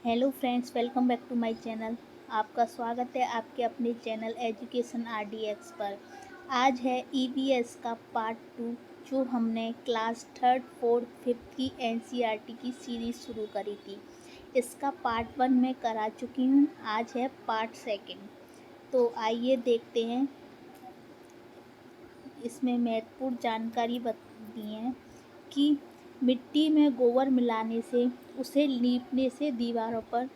Hello friends, welcome back to my channel. आपका स्वागत है आपके अपने चैनल एजुकेशन आरडीएक्स पर। आज है ईवीएस का पार्ट 2 जो हमने क्लास थर्ड फोर्थ फिफ्थ की एनसीईआरटी की सीरीज़ शुरू करी थी। इसका पार्ट 1 मैं करा चुकी हूँ, आज है पार्ट सेकंड। तो आइए देखते हैं। इसमें महत्वपूर्ण जानकारी दी है कि मिट्टी में गोबर मिलाने से, उसे लीपने से दीवारों पर,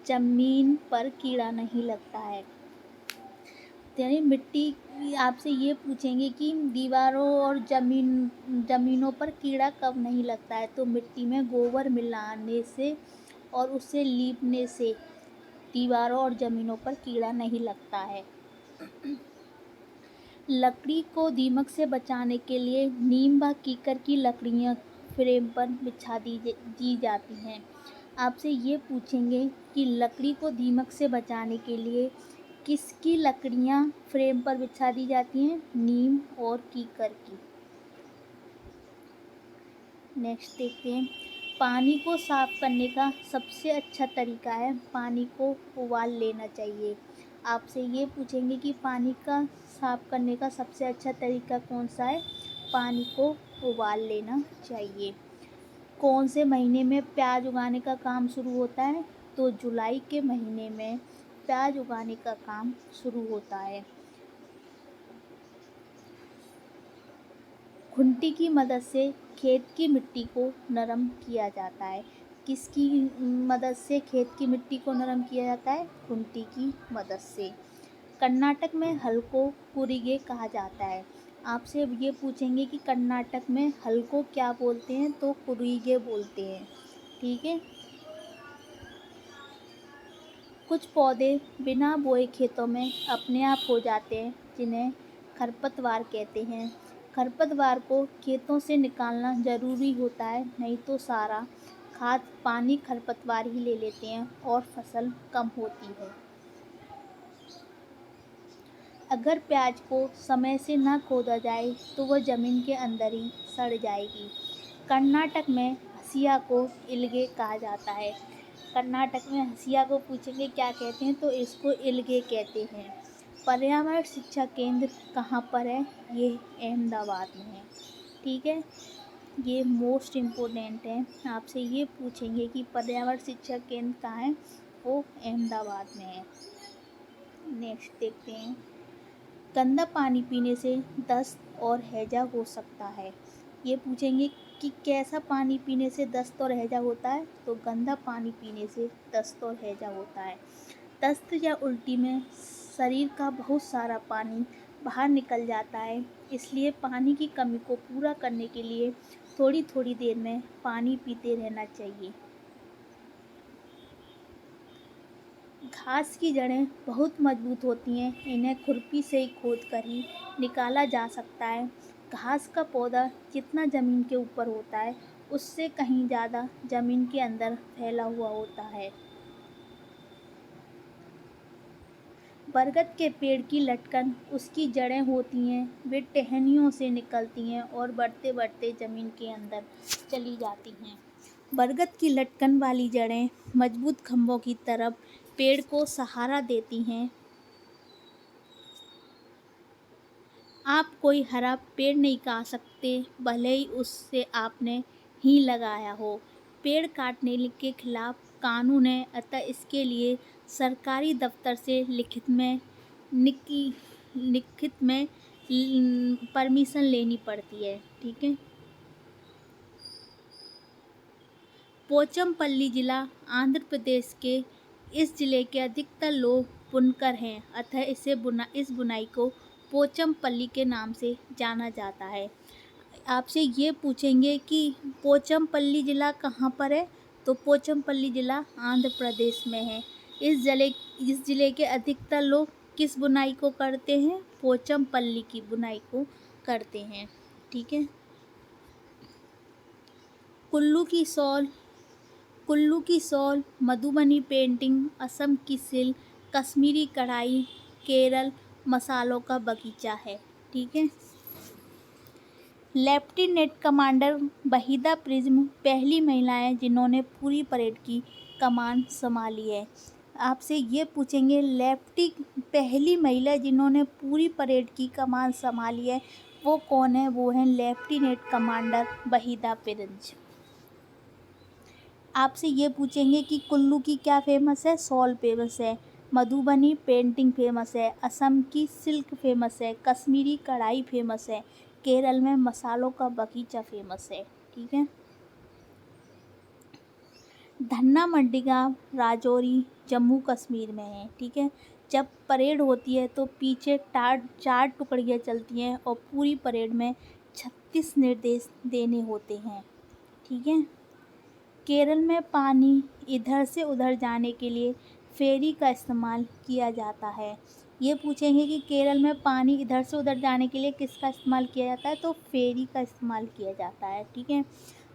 ज़मीन पर कीड़ा नहीं लगता है। यानी मिट्टी आपसे ये पूछेंगे कि दीवारों और ज़मीनों पर कीड़ा कब नहीं लगता है, तो मिट्टी में गोबर मिलाने से और उसे लीपने से दीवारों और ज़मीनों पर कीड़ा नहीं लगता है। लकड़ी को दीमक से बचाने के लिए नीम व कीकर की लकड़ियाँ फ्रेम पर बिछा दी जाती हैं। आपसे ये पूछेंगे कि लकड़ी को दीमक से बचाने के लिए किसकी लकड़ियाँ फ्रेम पर बिछा दी जाती हैं? नीम और कीकर की। नेक्स्ट देखते हैं। पानी को साफ़ करने का सबसे अच्छा तरीका है पानी को उबाल लेना चाहिए। आपसे ये पूछेंगे कि पानी का साफ़ करने का सबसे अच्छा तरीका कौन सा है? पानी को उबाल लेना चाहिए। कौन से महीने में प्याज उगाने का काम शुरू होता है? तो जुलाई के महीने में प्याज उगाने का काम शुरू होता है। खुंटी की मदद से खेत की मिट्टी को नरम किया जाता है। किसकी मदद से खेत की मिट्टी को नरम किया जाता है? खुंटी की मदद से। कर्नाटक में हल को कुरिगे कहा जाता है। आपसे ये पूछेंगे कि कर्नाटक में हल को क्या बोलते हैं? तो कुरिगे बोलते हैं। ठीक है। कुछ पौधे बिना बोए खेतों में अपने आप हो जाते हैं, जिन्हें खरपतवार कहते हैं। खरपतवार को खेतों से निकालना ज़रूरी होता है, नहीं तो सारा खाद पानी खरपतवार ही ले लेते हैं और फसल कम होती है। अगर प्याज को समय से न खोदा जाए तो वह ज़मीन के अंदर ही सड़ जाएगी। कर्नाटक में हसिया को इल्गे कहा जाता है। कर्नाटक में हसिया को पूछेंगे क्या कहते हैं, तो इसको इल्गे कहते हैं। पर्यावरण शिक्षा केंद्र कहाँ पर है? ये अहमदाबाद में है। ठीक है, ये मोस्ट इम्पोर्टेंट है। आपसे ये पूछेंगे कि पर्यावरण शिक्षा केंद्र कहाँ है? वो अहमदाबाद में है। नेक्स्ट देखते हैं। गंदा पानी पीने से दस्त और हैजा हो सकता है। ये पूछेंगे कि कैसा पानी पीने से दस्त और हैजा होता है? तो गंदा पानी पीने से दस्त और हैजा होता है। दस्त या उल्टी में शरीर का बहुत सारा पानी बाहर निकल जाता है, इसलिए पानी की कमी को पूरा करने के लिए थोड़ी थोड़ी देर में पानी पीते रहना चाहिए। घास की जड़ें बहुत मजबूत होती हैं, इन्हें खुरपी से ही खोदकर ही निकाला जा सकता है। घास का पौधा जितना ज़मीन के ऊपर होता है, उससे कहीं ज़्यादा ज़मीन के अंदर फैला हुआ होता है। बरगद के पेड़ की लटकन उसकी जड़ें होती हैं, वे टहनियों से निकलती हैं और बढ़ते बढ़ते ज़मीन के अंदर चली जाती हैं। बरगद की लटकन वाली जड़ें मजबूत खंभों की तरफ पेड़ को सहारा देती हैं। आप कोई हरा पेड़ नहीं काट सकते, भले ही उससे आपने ही लगाया हो। पेड़ काटने के खिलाफ कानून है, अतः इसके लिए सरकारी दफ्तर से लिखित में परमिशन लेनी पड़ती है। ठीक है। पोचमपल्ली जिला आंध्र प्रदेश के इस जिले के अधिकतर लोग बुनकर हैं, अतः इस बुनाई को पोचमपल्ली के नाम से जाना जाता है। आपसे ये पूछेंगे कि पोचमपल्ली ज़िला कहाँ पर है? तो पोचमपल्ली ज़िला आंध्र प्रदेश में है। इस ज़िले के अधिकतर लोग किस बुनाई को करते हैं? पोचमपल्ली की बुनाई को करते हैं। ठीक है। कुल्लू की शॉल, मधुबनी पेंटिंग, असम की सिल्क, कश्मीरी कढ़ाई, केरल मसालों का बगीचा है। ठीक है। लेफ्टिनेंट कमांडर वहीदा प्रिज्म पहली महिला हैं जिन्होंने पूरी परेड की कमान संभाली है। आपसे ये पूछेंगे पहली महिला जिन्होंने पूरी परेड की कमान संभाली है वो कौन है? वो है लेफ्टिनेंट कमांडर वहीदा पिरंज। आपसे ये पूछेंगे कि कुल्लू की क्या फेमस है? शॉल फेमस है। मधुबनी पेंटिंग फेमस है। असम की सिल्क फेमस है। कश्मीरी कढ़ाई फेमस है। केरल में मसालों का बगीचा फेमस है। ठीक है। धन्ना मंडी गाँव राजौरी जम्मू कश्मीर में है। ठीक है। जब परेड होती है तो पीछे चार टुकड़ियाँ चलती हैं और पूरी परेड में 36 निर्देश देने होते हैं। ठीक है। केरल में पानी इधर से उधर जाने के लिए फेरी का इस्तेमाल किया जाता है। ये पूछेंगे कि केरल में पानी इधर से उधर जाने के लिए किसका इस्तेमाल किया जाता है? तो फेरी का इस्तेमाल किया जाता है। ठीक है।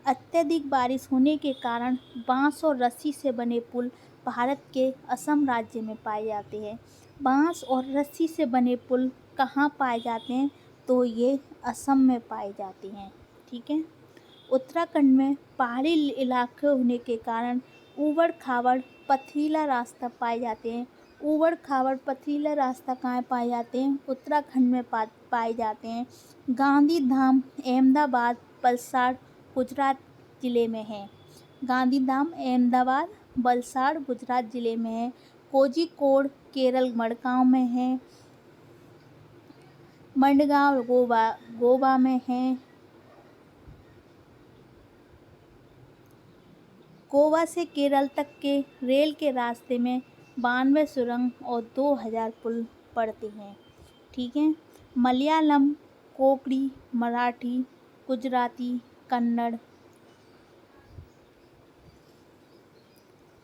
अत्यधिक बारिश होने के कारण बांस और रस्सी से बने पुल भारत के असम राज्य में पाए जाते हैं। बांस और रस्सी से बने पुल कहाँ पाए जाते हैं? तो ये असम में पाए जाते हैं। ठीक है। उत्तराखंड में पहाड़ी इलाके होने के कारण ऊबड़ खाबड़ पथरीला रास्ता पाए जाते हैं। ऊबड़ खाबड़ पथरीला रास्ता कहाँ पाए जाते हैं? उत्तराखंड में पाए जाते हैं। गांधी धाम अहमदाबाद वलसाड़ गुजरात ज़िले में है। गांधी धाम अहमदाबाद वलसाड़ गुजरात ज़िले में है। कोझिकोड केरल मडगांव में है। मडगांव गोवा में है। गोवा से केरल तक के रेल के रास्ते में 92 सुरंग और 2000 पुल पड़ते हैं। ठीक है। मलयालम, कोंकणी, मराठी, गुजराती, कन्नड़।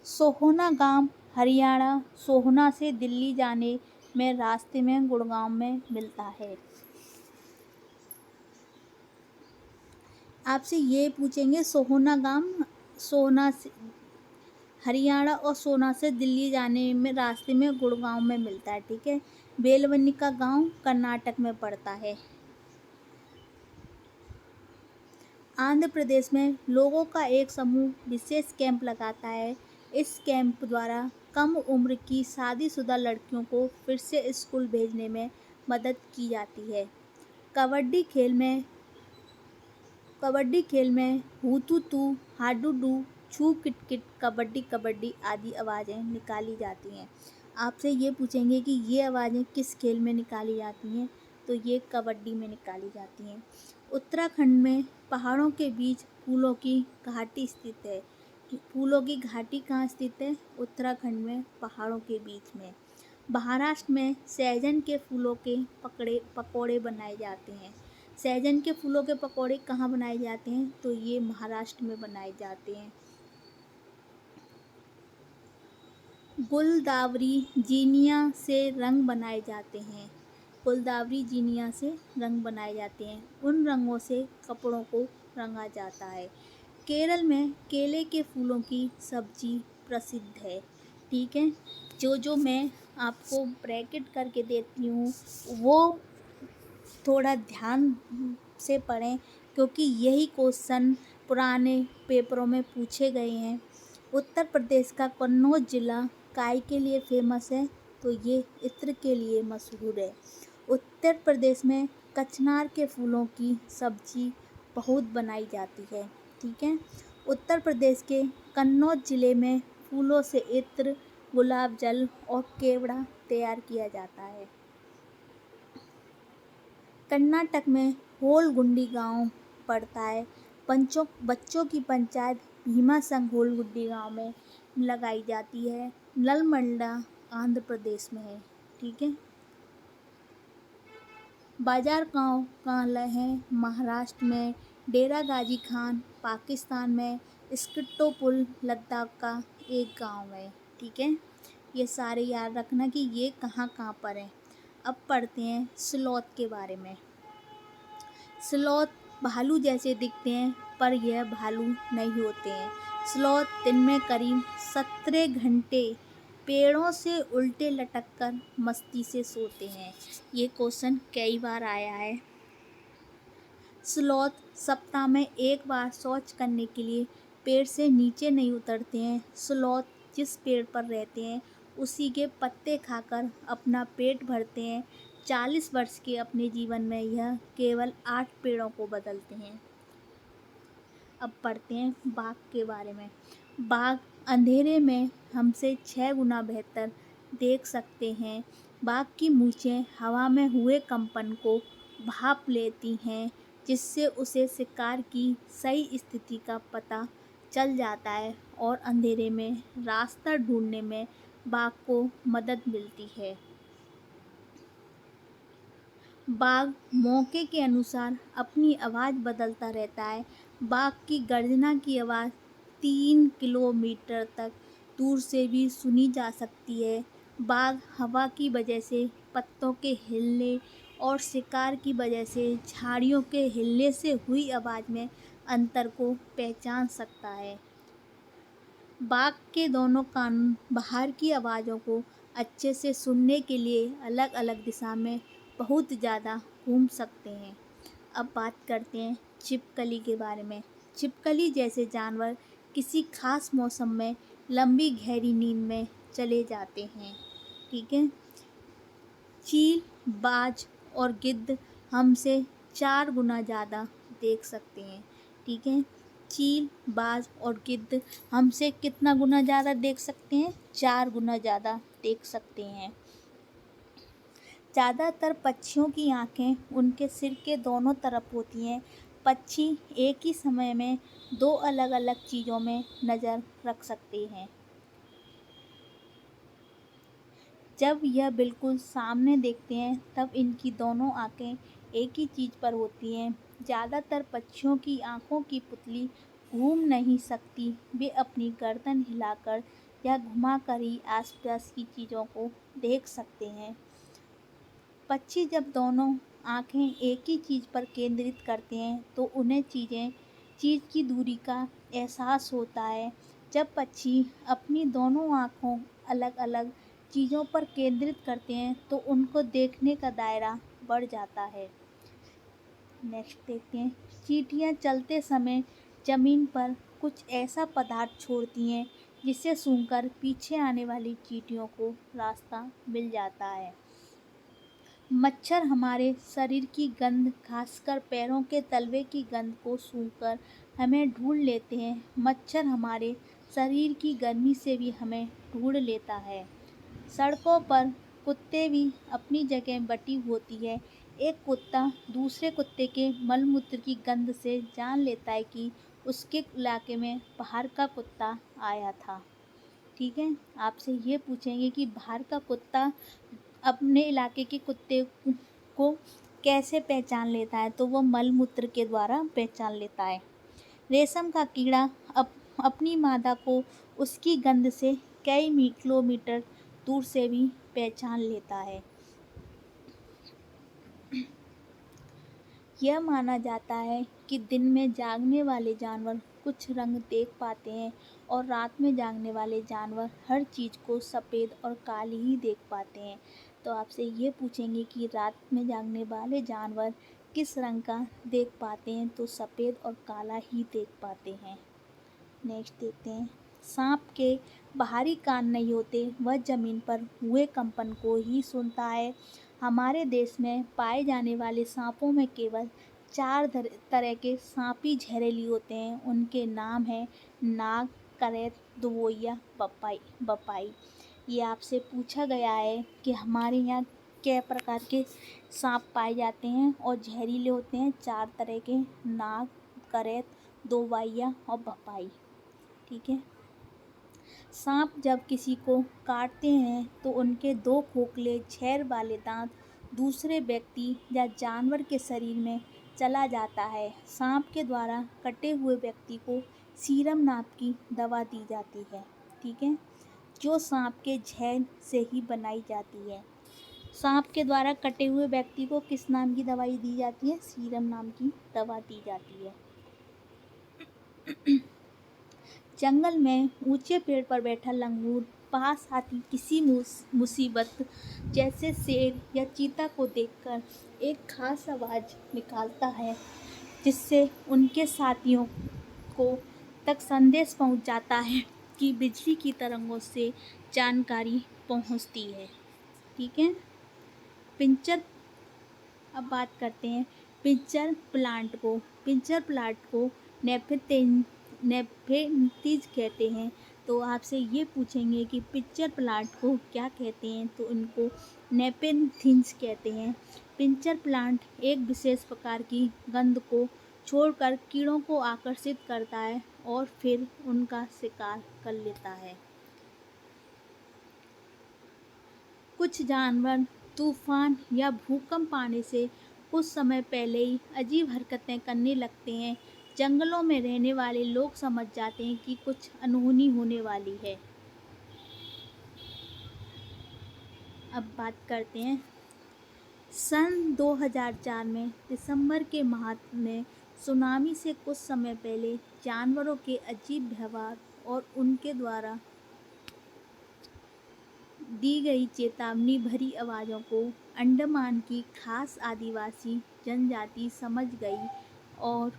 सोहना गांव हरियाणा सोहना से दिल्ली जाने में रास्ते में गुड़गांव में मिलता है। आपसे ये पूछेंगे सोहना गांव सोहना से हरियाणा और सोहना से दिल्ली जाने में रास्ते में गुड़गांव में मिलता है। ठीक है। बेलवनिका गांव कर्नाटक में पड़ता है। आंध्र प्रदेश में लोगों का एक समूह विशेष कैंप लगाता है। इस कैंप द्वारा कम उम्र की शादीशुदा लड़कियों को फिर से स्कूल भेजने में मदद की जाती है। कबड्डी खेल में हुतुतु, हाडुडू, छू किटकिट, कबड्डी कबड्डी आदि आवाज़ें निकाली जाती हैं। आपसे ये पूछेंगे कि ये आवाज़ें किस खेल में निकाली जाती हैं? तो ये कबड्डी में निकाली जाती हैं। उत्तराखंड में पहाड़ों के बीच फूलों की घाटी स्थित है। फूलों की घाटी कहाँ स्थित है? उत्तराखंड में पहाड़ों के बीच में। महाराष्ट्र में सहजन के फूलों के पकौड़े बनाए जाते हैं। सहजन के फूलों के पकौड़े कहाँ बनाए जाते हैं? तो ये महाराष्ट्र में बनाए जाते हैं। गुलदावरी जीनिया से रंग बनाए जाते हैं। गुलदावरी जीनिया से रंग बनाए जाते हैं। उन रंगों से कपड़ों को रंगा जाता है। केरल में केले के फूलों की सब्जी प्रसिद्ध है। ठीक है। जो मैं आपको ब्रैकेट करके देती हूँ वो थोड़ा ध्यान से पढ़ें क्योंकि यही क्वेश्चन पुराने पेपरों में पूछे गए हैं। उत्तर प्रदेश का कन्नौज जिला काय के लिए फेमस है? तो ये इत्र के लिए मशहूर है। उत्तर प्रदेश में कचनार के फूलों की सब्जी बहुत बनाई जाती है। ठीक है। उत्तर प्रदेश के कन्नौज जिले में फूलों से इत्र, गुलाब जल और केवड़ा तैयार किया जाता है। कर्नाटक में होलगुंडी गांव पड़ता है। बच्चों की पंचायत भीमा संघ होलगुंडी गांव में लगाई जाती है। नलमंडा आंध्र प्रदेश में है। ठीक है। बाजार गांव कहाँ है? महाराष्ट्र में। डेरा गाजी खान पाकिस्तान में। स्किट्टोपुल लद्दाख का एक गांव है। ठीक है। ये सारे याद रखना कि ये कहाँ कहाँ पर है। अब पढ़ते हैं स्लॉथ के बारे में। स्लॉथ भालू जैसे दिखते हैं पर यह भालू नहीं होते हैं। स्लॉथ दिन में करीब 17 घंटे पेड़ों से उल्टे लटक कर मस्ती से सोते हैं। ये क्वेश्चन कई बार आया है। स्लॉथ सप्ताह में एक बार शौच करने के लिए पेड़ से नीचे नहीं उतरते हैं। स्लॉथ जिस पेड़ पर रहते हैं उसी के पत्ते खाकर अपना पेट भरते हैं। 40 वर्ष के अपने जीवन में यह केवल 8 पेड़ों को बदलते हैं। अब पढ़ते हैं बाघ के बारे में। बाघ अंधेरे में हमसे 6 गुना बेहतर देख सकते हैं। बाघ की मूंछें हवा में हुए कंपन को भाप लेती हैं, जिससे उसे शिकार की सही स्थिति का पता चल जाता है और अंधेरे में रास्ता ढूंढने में बाघ को मदद मिलती है। बाघ मौके के अनुसार अपनी आवाज़ बदलता रहता है। बाघ की गर्जना की आवाज़ 3 किलोमीटर तक दूर से भी सुनी जा सकती है। बाघ हवा की वजह से, पत्तों के हिलने और शिकार की वजह से झाड़ियों के हिलने से हुई आवाज़ में अंतर को पहचान सकता है। बाघ के दोनों कान बाहर की आवाज़ों को अच्छे से सुनने के लिए अलग अलग दिशा में बहुत ज़्यादा घूम सकते हैं। अब बात करते हैं छिपकली के बारे में। छिपकली जैसे जानवर किसी खास मौसम में लंबी गहरी नींद में चले जाते हैं। ठीक है। चील, बाज और गिद्ध हमसे 4 गुना ज़्यादा देख सकते हैं। ठीक है। चील, बाज और गिद्ध हमसे कितना गुना ज़्यादा देख सकते हैं? 4 गुना ज़्यादा देख सकते हैं। ज़्यादातर पक्षियों की आँखें उनके सिर के दोनों तरफ होती हैं। पक्षी एक ही समय में 2 अलग अलग चीज़ों में नज़र रख सकते हैं। जब यह बिल्कुल सामने देखते हैं तब इनकी दोनों आँखें एक ही चीज़ पर होती हैं। ज़्यादातर पक्षियों की आँखों की पुतली घूम नहीं सकती, वे अपनी गर्दन हिलाकर या घुमाकर ही आसपास की चीज़ों को देख सकते हैं। पक्षी जब दोनों आँखें एक ही चीज़ पर केंद्रित करते हैं तो उन्हें चीज़ की दूरी का एहसास होता है। जब पक्षी अपनी दोनों आँखों अलग अलग चीज़ों पर केंद्रित करते हैं तो उनको देखने का दायरा बढ़ जाता है। नेक्स्ट देखते हैं। चींटियाँ चलते समय ज़मीन पर कुछ ऐसा पदार्थ छोड़ती हैं जिसे सूंघकर पीछे आने वाली चींटियों को रास्ता मिल जाता है। मच्छर हमारे शरीर की गंध, खासकर पैरों के तलवे की गंध को सूंघकर हमें ढूंढ लेते हैं। मच्छर हमारे शरीर की गर्मी से भी हमें ढूंढ लेता है। सड़कों पर कुत्ते भी अपनी जगह बटी होती है। एक कुत्ता दूसरे कुत्ते के मलमूत्र की गंध से जान लेता है कि उसके इलाके में बाहर का कुत्ता आया था। ठीक है। आपसे ये पूछेंगे कि बाहर का कुत्ता अपने इलाके के कुत्ते को कैसे पहचान लेता है, तो वो मलमूत्र के द्वारा पहचान लेता है। रेशम का कीड़ा अपनी मादा को उसकी गंध से कई किलोमीटर दूर से भी पहचान लेता है। यह माना जाता है कि दिन में जागने वाले जानवर कुछ रंग देख पाते हैं और रात में जागने वाले जानवर हर चीज़ को सफ़ेद और काली ही देख पाते हैं। तो आपसे ये पूछेंगे कि रात में जागने वाले जानवर किस रंग का देख पाते हैं, तो सफ़ेद और काला ही देख पाते हैं। नेक्स्ट देखते हैं। सांप के बाहरी कान नहीं होते, वह ज़मीन पर हुए कंपन को ही सुनता है। हमारे देश में पाए जाने वाले सांपों में केवल 4 तरह के सांप ही जहरीले होते हैं। उनके नाम हैं नाग, करेत, दोवैया, बपाई। ये आपसे पूछा गया है कि हमारे यहाँ क्या प्रकार के सांप पाए जाते हैं और जहरीले होते हैं। 4 तरह के, नाग, करेत, दोवैया और बपाई। ठीक है। सांप जब किसी को काटते हैं तो उनके 2 खोखले झेर वाले दांत दूसरे व्यक्ति या जानवर के शरीर में चला जाता है। सांप के द्वारा कटे हुए व्यक्ति को सीरम नाम की दवा दी जाती है। ठीक है। जो सांप के झेर से ही बनाई जाती है। सांप के द्वारा कटे हुए व्यक्ति को किस नाम की दवाई दी जाती है? सीरम नाम की दवा दी जाती है। जंगल में ऊंचे पेड़ पर बैठा लंगूर पास आती किसी मुसीबत जैसे शेर या चीता को देखकर एक खास आवाज़ निकालता है, जिससे उनके साथियों को तक संदेश पहुंच जाता है। की बिजली की तरंगों से जानकारी पहुंचती है। ठीक है। पिंचर अब बात करते हैं पिंचर प्लांट को। पिंचर प्लांट को नेफेंथिस कहते हैं। तो आपसे ये पूछेंगे कि पिंचर प्लांट को क्या कहते हैं, तो इनको नेफेंथिस कहते हैं। पिंचर प्लांट एक विशेष प्रकार की गंध को छोड़कर कीड़ों को आकर्षित करता है और फिर उनका शिकार कर लेता है। कुछ जानवर तूफान या भूकंप आने से कुछ समय पहले ही अजीब हरकतें करने लगते हैं। जंगलों में रहने वाले लोग समझ जाते हैं कि कुछ अनहोनी होने वाली है। अब बात करते हैं सन 2004 में दिसंबर के माह में सुनामी से कुछ समय पहले जानवरों के अजीब व्यवहार और उनके द्वारा दी गई चेतावनी भरी आवाज़ों को अंडमान की खास आदिवासी जनजाति समझ गई और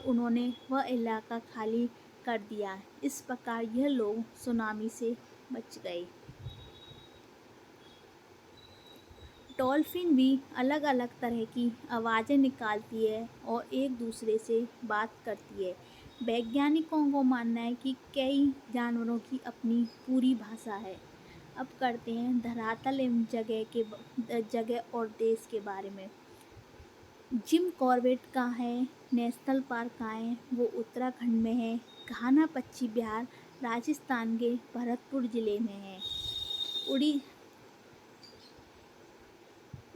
उन्होंने वह इलाका खाली कर दिया। इस प्रकार यह लोग सुनामी से बच गए। डॉल्फिन भी अलग अलग तरह की आवाज़ें निकालती है और एक दूसरे से बात करती है। वैज्ञानिकों को मानना है कि कई जानवरों की अपनी पूरी भाषा है। अब करते हैं धरातल एवं जगह और देश के बारे में। जिम कॉर्बेट कहाँ है, नेशनल पार्क कहाँ है, वो उत्तराखंड में है। घाना पक्षी विहार राजस्थान के भरतपुर जिले में है।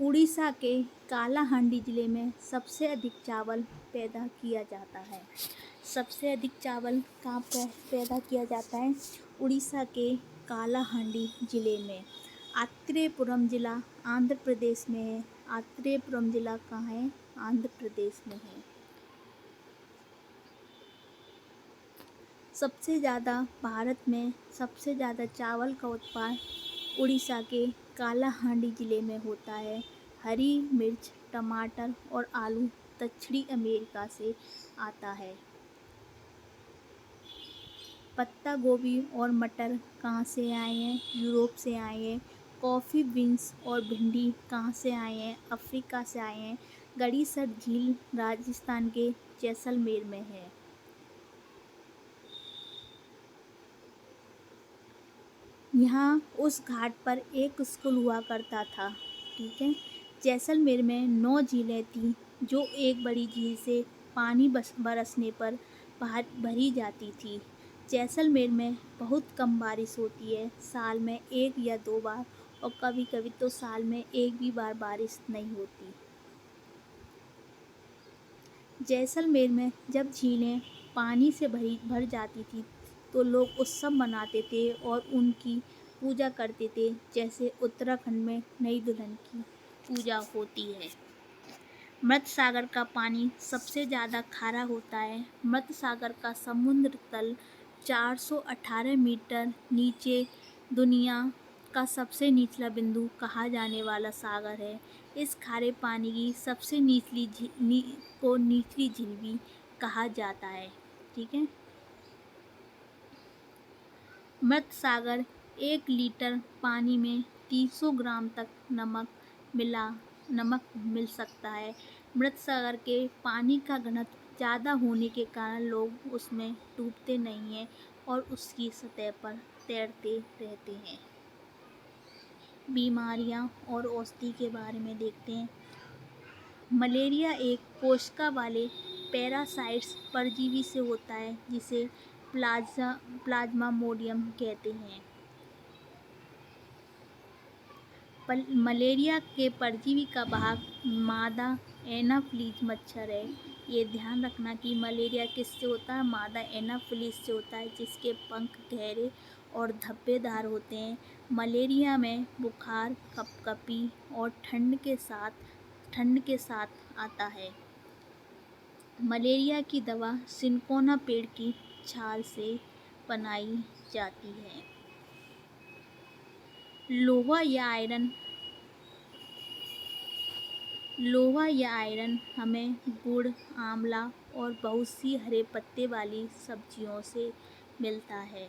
उड़ीसा के कालाहांडी जिले में सबसे अधिक चावल पैदा किया जाता है। सबसे अधिक चावल कहाँ पर पैदा किया जाता है? उड़ीसा के कालाहांडी जिले में। आत्रेयपुरम जिला आंध्र प्रदेश में है। आत्रेयपुरम जिला कहाँ है? आंध्र प्रदेश में है। सबसे ज़्यादा भारत में सबसे ज़्यादा चावल का उत्पादन उड़ीसा के कालाहांडी जिले में होता है। हरी मिर्च, टमाटर और आलू दक्षिणी अमेरिका से आता है। पत्ता गोभी और मटर कहाँ से आए हैं? यूरोप से आए हैं। कॉफ़ी बीन्स और भिंडी कहाँ से आए हैं? अफ्रीका से आए हैं। गड़ीसर झील राजस्थान के जैसलमेर में है। यहाँ उस घाट पर एक स्कूल हुआ करता था। ठीक है। जैसलमेर में 9 झीलें थीं जो एक बड़ी झील से पानी बरसने पर भरी जाती थी। जैसलमेर में बहुत कम बारिश होती है, साल में 1 या 2 बार, और कभी कभी तो साल में 1 भी बार बारिश नहीं होती। जैसलमेर में जब झीलें पानी से भर जाती थी तो लोग उत्सव मनाते थे और उनकी पूजा करते थे, जैसे उत्तराखंड में नई दुल्हन की पूजा होती है। मृत सागर का पानी सबसे ज़्यादा खारा होता है। मृत सागर का समुद्र तल 418 मीटर नीचे दुनिया का सबसे निचला बिंदु कहा जाने वाला सागर है। इस खारे पानी की सबसे निचली झील भी कहा जाता है। ठीक है। मृत सागर 1 लीटर पानी में 300 ग्राम तक नमक मिल सकता है। मृत सागर के पानी का घनत्व ज़्यादा होने के कारण लोग उसमें डूबते नहीं हैं और उसकी सतह पर तैरते रहते हैं। बीमारियां और औषधि के बारे में देखते हैं। मलेरिया एक कोशिका वाले पैरासाइट्स परजीवी से होता है जिसे प्लाज्मामोडियम कहते हैं। मलेरिया के परजीवी का भाग मादा एनाफिलीज मच्छर है। ये ध्यान रखना कि मलेरिया किससे होता है? मादा एनाफिलीज से होता है, जिसके पंख गहरे और धब्बेदार होते हैं। मलेरिया में बुखार, कपकपी और ठंड के साथ आता है। मलेरिया की दवा सिनकोना पेड़ की छाल से बनाई जाती है। लोहा या आयरन लोहा या आयरन हमें गुड़, आंवला और बहुत सी हरे पत्ते वाली सब्जियों से मिलता है।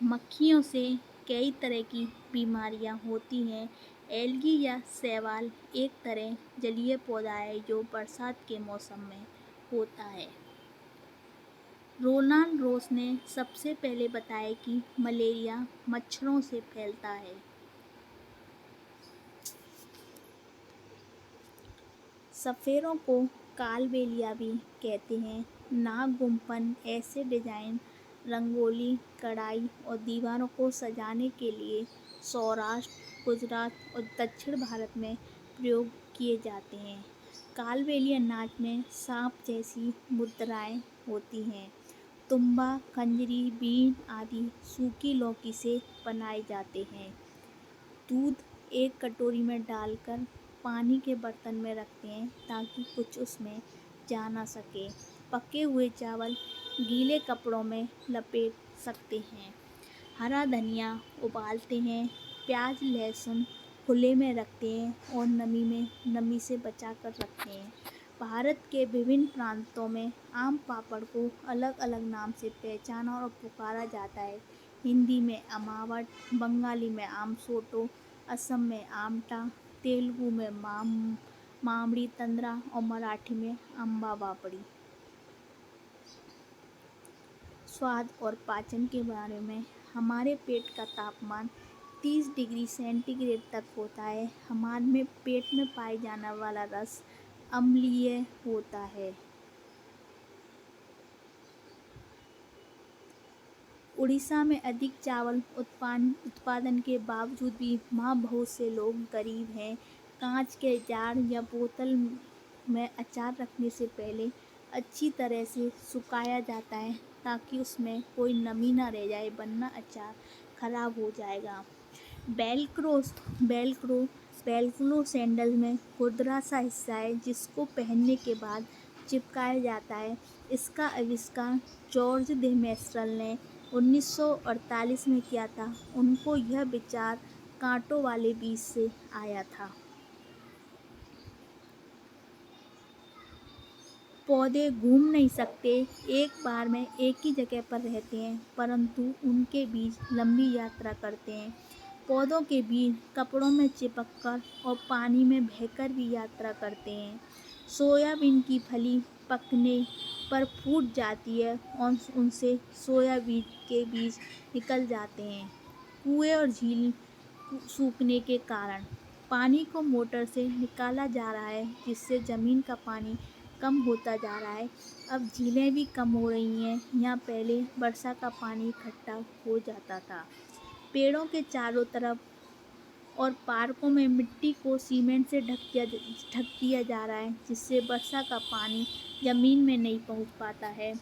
मक्खियों से कई तरह की बीमारियां होती हैं। एल्गी या शैवाल एक तरह जलीय पौधा है जो बरसात के मौसम में होता है। रोनाल्ड रोस ने सबसे पहले बताया कि मलेरिया मच्छरों से फैलता है। सफ़ेरों को कालबेलिया भी कहते हैं। नागगुम्फन ऐसे डिज़ाइन रंगोली, कढ़ाई और दीवारों को सजाने के लिए सौराष्ट्र, गुजरात और दक्षिण भारत में प्रयोग किए जाते हैं। कालबेलिया नाच में सांप जैसी मुद्राएं होती हैं। तुम्बा, खंजरी, बीन आदि सूखी लौकी से बनाए जाते हैं। दूध एक कटोरी में डालकर पानी के बर्तन में रखते हैं ताकि कुछ उसमें जा ना सके। पके हुए चावल गीले कपड़ों में लपेट सकते हैं। हरा धनिया उबालते हैं। प्याज, लहसुन खुले में रखते हैं और नमी से बचा कर रखते हैं। भारत के विभिन्न प्रांतों में आम पापड़ को अलग अलग नाम से पहचाना और पुकारा जाता है। हिंदी में अमावट, बंगाली में आमसोटो, असम में आमटा, तेलुगु में मामड़ी तंद्रा और मराठी में अम्बा बापड़ी। स्वाद और पाचन के बारे में हमारे पेट का तापमान 30 डिग्री सेंटीग्रेड तक होता है। हमारे पेट में पाए जाने वाला रस अम्लीय होता है। उड़ीसा में अधिक चावल उत्पादन के बावजूद भी वहाँ बहुत से लोग गरीब हैं। कांच के जार या बोतल में अचार रखने से पहले अच्छी तरह से सुखाया जाता है ताकि उसमें कोई नमी ना रह जाए, वरना अचार खराब हो जाएगा। वेलक्रो सैंडल में खुरदरा सा हिस्सा है जिसको पहनने के बाद चिपकाया जाता है। इसका आविष्कार जॉर्ज दे मेस्ट्रल ने 1948 में किया था। उनको यह विचार कांटों वाले बीज से आया था। पौधे घूम नहीं सकते, एक बार में एक ही जगह पर रहते हैं, परंतु उनके बीज लंबी यात्रा करते हैं। पौधों के बीज कपड़ों में चिपककर और पानी में बहकर भी यात्रा करते हैं। सोयाबीन की फली पकने पर फूट जाती है और उनसे सोयाबीन के बीज निकल जाते हैं। कुएं और झील सूखने के कारण पानी को मोटर से निकाला जा रहा है, जिससे ज़मीन का पानी कम होता जा रहा है। अब झीलें भी कम हो रही हैं। यहाँ पहले वर्षा का पानी इकट्ठा हो जाता था। पेड़ों के चारों तरफ और पार्कों में मिट्टी को सीमेंट से ढक दिया जा रहा है, जिससे वर्षा का पानी ज़मीन में नहीं पहुँच पाता है।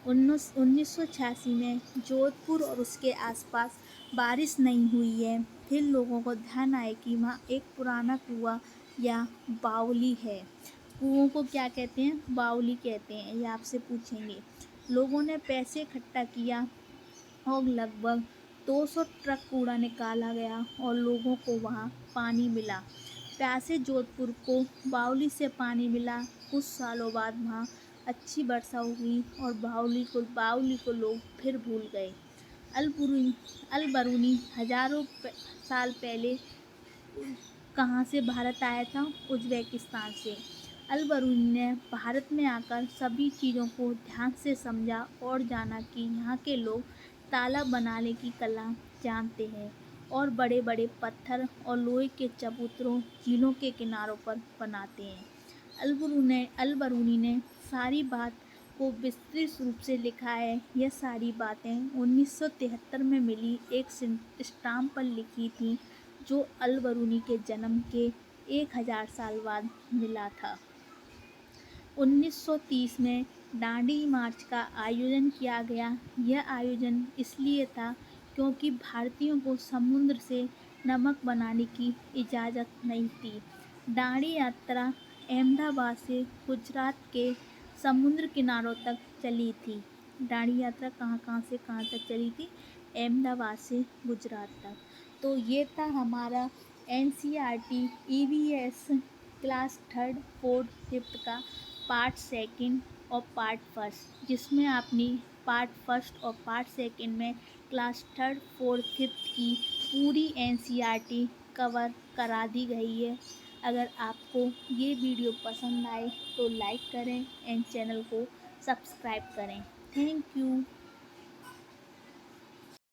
1986 में जोधपुर और उसके आसपास बारिश नहीं हुई है। फिर लोगों को ध्यान आया कि वहाँ एक पुराना कुआं या बावली है। कुओं को क्या कहते हैं? बावली कहते हैं। ये आपसे पूछेंगे। लोगों ने पैसे इकट्ठा किया और लगभग 200 ट्रक कूड़ा निकाला गया और लोगों को वहाँ पानी मिला। प्यासे जोधपुर को बावली से पानी मिला। कुछ सालों बाद वहाँ अच्छी वर्षा हुई और बावली को लोग फिर भूल गए। अल-बरूनी हजारों साल पहले कहाँ से भारत आया था? उज़्बेकिस्तान से। अल-बरूनी ने भारत में आकर सभी चीज़ों को ध्यान से समझा और जाना कि यहाँ के लोग तालाब बनाने की कला जानते हैं और बड़े बड़े पत्थर और लोहे के चबूतरों झीलों के किनारों पर बनाते हैं। अल-बरूनी ने सारी बात को विस्तृत रूप से लिखा है। यह सारी बातें 1973 में मिली एक स्टाम्प पर लिखी थी, जो अल-बरूनी के जन्म के 1000 साल बाद मिला था। 1930 में दांडी मार्च का आयोजन किया गया। यह आयोजन इसलिए था क्योंकि भारतीयों को समुद्र से नमक बनाने की इजाज़त नहीं थी। दांडी यात्रा अहमदाबाद से गुजरात के समुद्र किनारों तक चली थी। दांडी यात्रा कहाँ से कहाँ तक चली थी? अहमदाबाद से गुजरात तक। तो ये था हमारा NCERT EVS class third fourth fifth का पार्ट सेकंड और पार्ट फर्स्ट, जिसमें आपने पार्ट फर्स्ट और पार्ट सेकंड में क्लास थर्ड फोर्थ फिफ्थ की पूरी एनसीईआरटी कवर करा दी गई है। अगर आपको ये वीडियो पसंद आए तो लाइक करें एंड चैनल को सब्सक्राइब करें। Thank you.